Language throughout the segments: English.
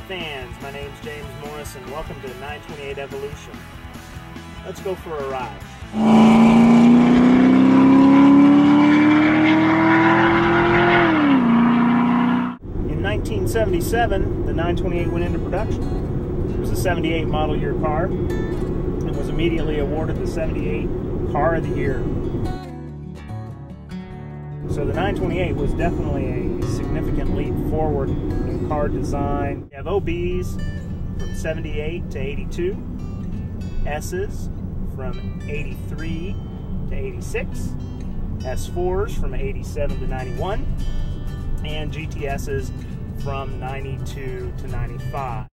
fans, my name's James Morris and welcome to 928 Evolution. Let's go for a ride. In 1977, the 928 went into production. It was a 78 model year car and was immediately awarded the 78 Car of the Year. So the 928 was definitely a significant leap forward in car design. You have OBs from 78 to 82, S's from 83 to 86, S4s from 87 to 91, and GTS's from 92 to 95.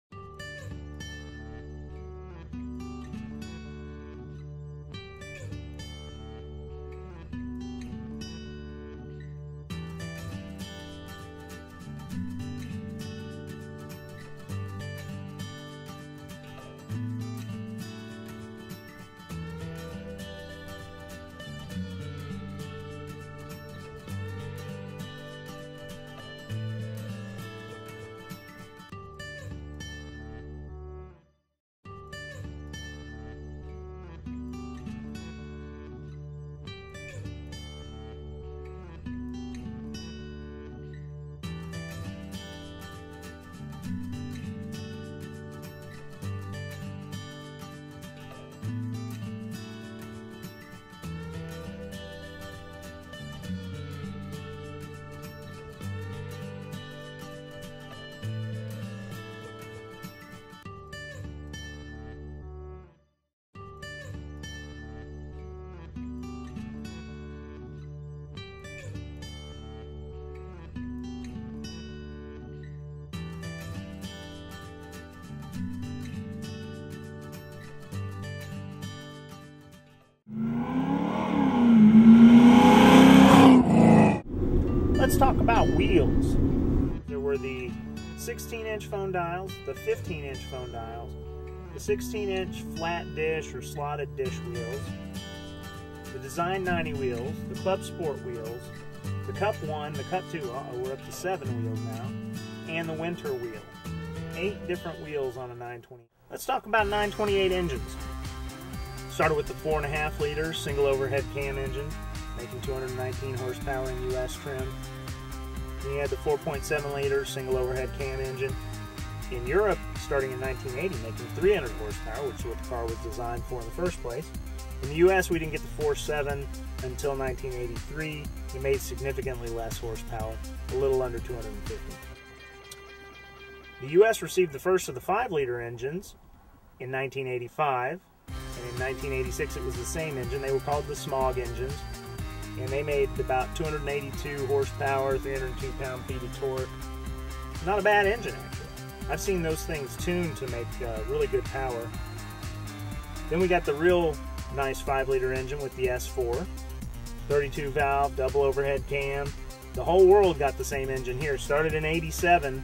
Let's talk about wheels. There were the 16-inch phone dials, the 15-inch phone dials, the 16-inch flat dish or slotted dish wheels, the Design 90 wheels, the Club Sport wheels, the Cup 1, the Cup 2, we're up to 7 wheels now, and the Winter wheel. 8 different wheels on a 928. Let's talk about 928 engines. Started with the 4.5 liter single overhead cam engine, making 219 horsepower in US trim. Then you had the 4.7 liter single overhead cam engine in Europe, starting in 1980, making 300 horsepower, which is what the car was designed for in the first place. In the US, we didn't get the 4.7 until 1983. It made significantly less horsepower, a little under 250. The US received the first of the 5-liter engines in 1985, and in 1986 it was the same engine. They were called the Smog engines, and they made about 282 horsepower, 302 pound-feet of torque. Not a bad engine, actually. I've seen those things tuned to make really good power. Then we got the real nice 5-liter engine with the S4, 32 valve, double overhead cam. The whole world got the same engine here. Started in 87,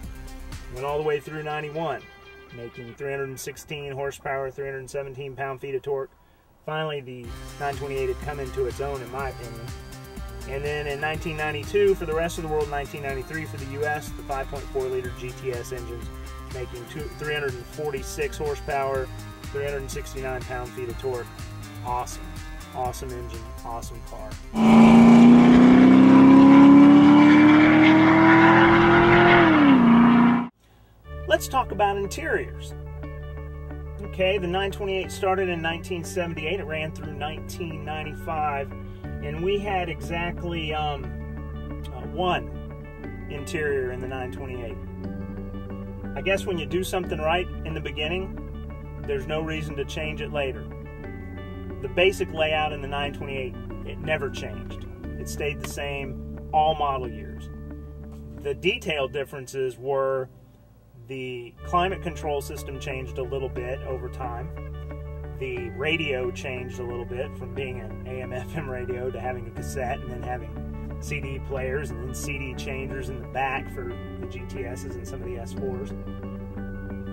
went all the way through 91, making 316 horsepower, 317 pound-feet of torque. Finally, the 928 had come into its own, in my opinion. And then in 1992, for the rest of the world, 1993 for the US, the 5.4 liter GTS engines, making 346 horsepower, 369 pound-feet of torque. Awesome. Awesome engine, awesome car. Let's talk about interiors. Okay, the 928 started in 1978. It ran through 1995, and we had exactly one interior in the 928. I guess when you do something right in the beginning, there's no reason to change it later. The basic layout in the 928, it never changed. It stayed the same all model years. The detailed differences were the climate control system changed a little bit over time. The radio changed a little bit from being an AM/FM radio to having a cassette and then having CD players and then CD changers in the back for the GTSs and some of the S4s.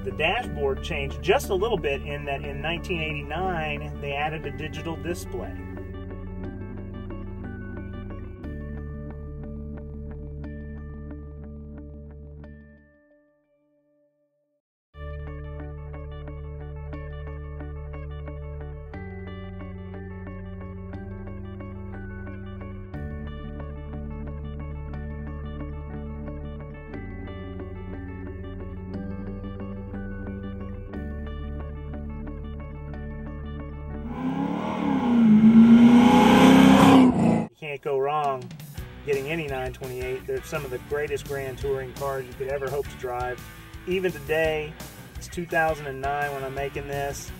The dashboard changed just a little bit in that in 1989 they added a digital display. getting any 928. They're some of the greatest Grand Touring cars you could ever hope to drive. Even today, it's 2009 when I'm making this,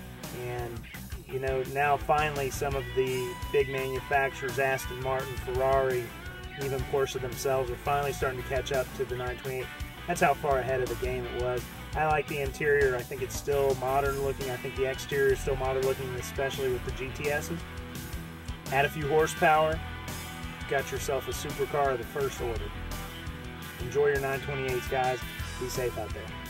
and you know, now finally some of the big manufacturers, Aston Martin, Ferrari, even Porsche themselves, are finally starting to catch up to the 928. That's how far ahead of the game it was. I like the interior. I think it's still modern looking. I think the exterior is still modern looking, especially with the GTSs. Add a few horsepower, got yourself a supercar of the first order. Enjoy your 928s, guys. Be safe out there.